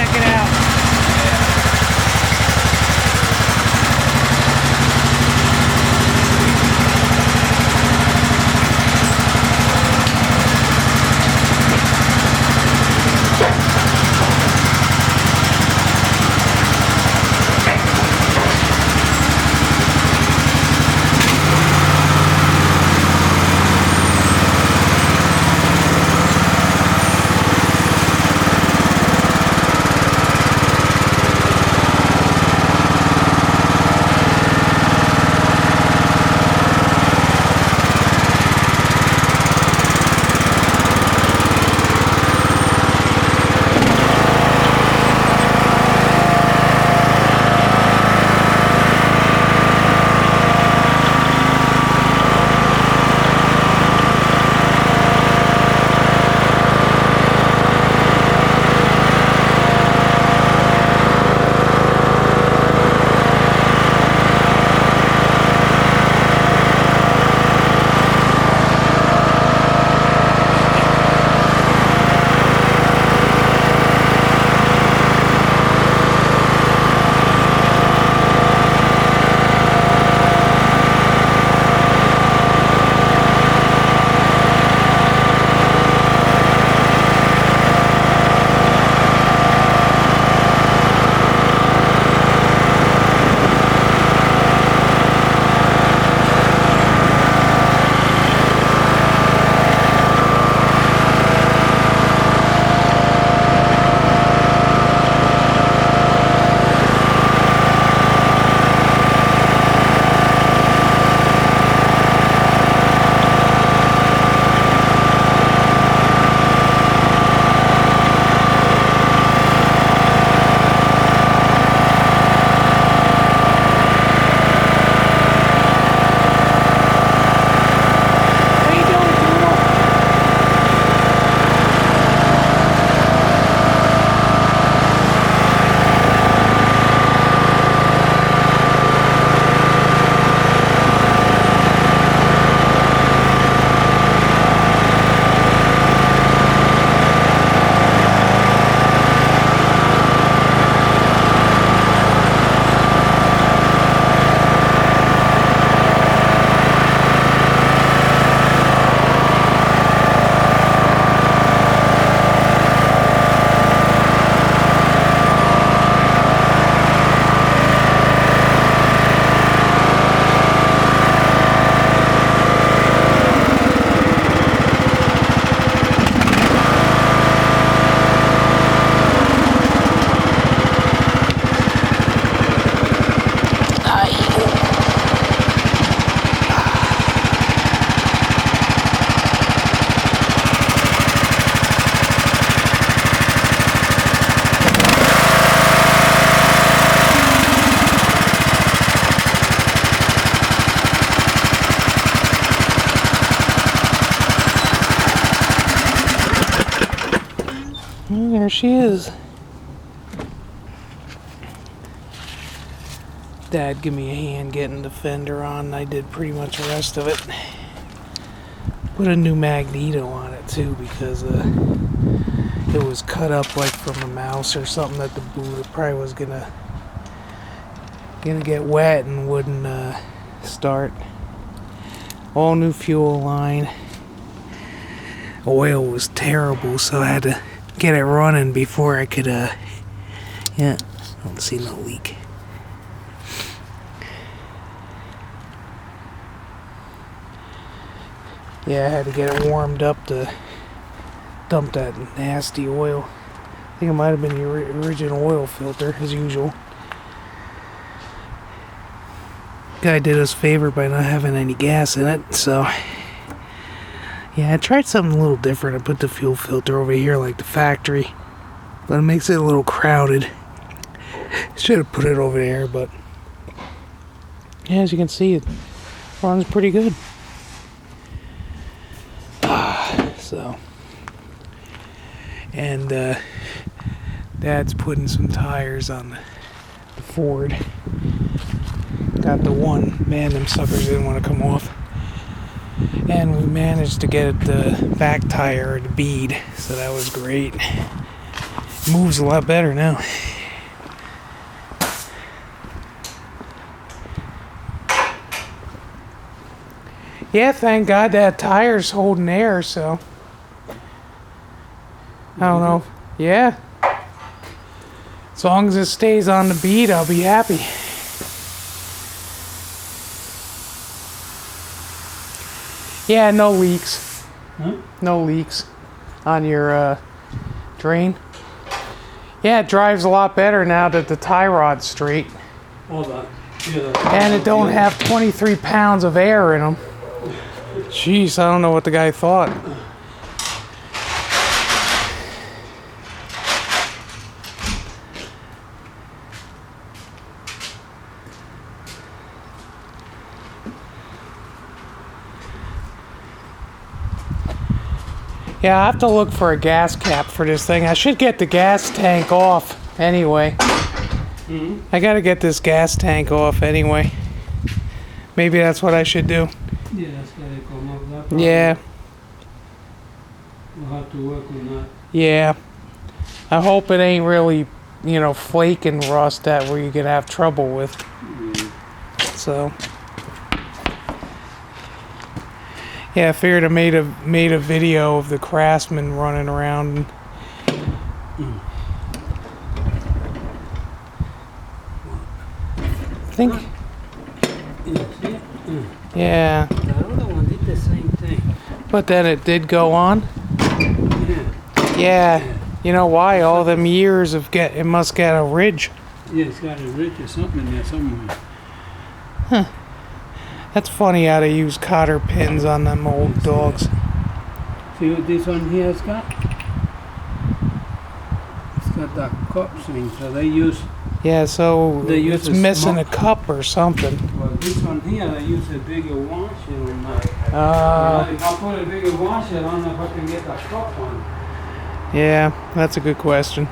check it out. There she is. Dad give me a hand getting the fender on. I did pretty much the rest of it. Put a new magneto on it too because it was cut up like from a mouse or something at the boot. It probably was gonna get wet and wouldn't start. All new fuel line. Oil was terrible, so I had to get it running before I could yeah, I don't see no leak. Yeah, I had to get it warmed up to dump that nasty oil. I think it might have been the original oil filter, as usual. Guy did us a favor by not having any gas in it, so yeah, I tried something a little different. I put the fuel filter over here like the factory, but it makes it a little crowded. Should have put it over there, but yeah, as you can see, it runs pretty good. So, and Dad's putting some tires on the Ford. Got the one, man, them suckers didn't want to come off. And we managed to get the back tire, the bead, so that was great. Moves a lot better now. Yeah, thank God that tire's holding air, so. I don't know. Yeah. As long as it stays on the beat, I'll be happy. Yeah, no leaks. Huh? No leaks on your drain. Yeah, it drives a lot better now that the tie rod's straight. Hold on. And it don't have 23 pounds of air in them. Jeez, I don't know what the guy thought. Yeah, I have to look for a gas cap for this thing. I should get the gas tank off anyway. Mm-hmm. I gotta get this gas tank off anyway. Maybe that's what I should do. Yeah, that's gotta come up. That Yeah. We'll have to work on that. Yeah. I hope it ain't really, you know, flake and rust that where you could have trouble with. So. Yeah, I figured I made a video of the Craftsman running around. I think. Yeah. The other one did the same thing. But then it did go on. Yeah. Yeah. You know why? All them years of it must get a ridge. Yeah, it's got a ridge or something in there somewhere. Huh. That's funny how they use cotter pins on them old dogs. See what this one here has got? It's got that cup thing, so they use. Yeah, so They use it's a missing a cup or something. Well, this one here, they use a bigger washer on that. If I put a bigger washer on, if I can get that cup on. Yeah, that's a good question.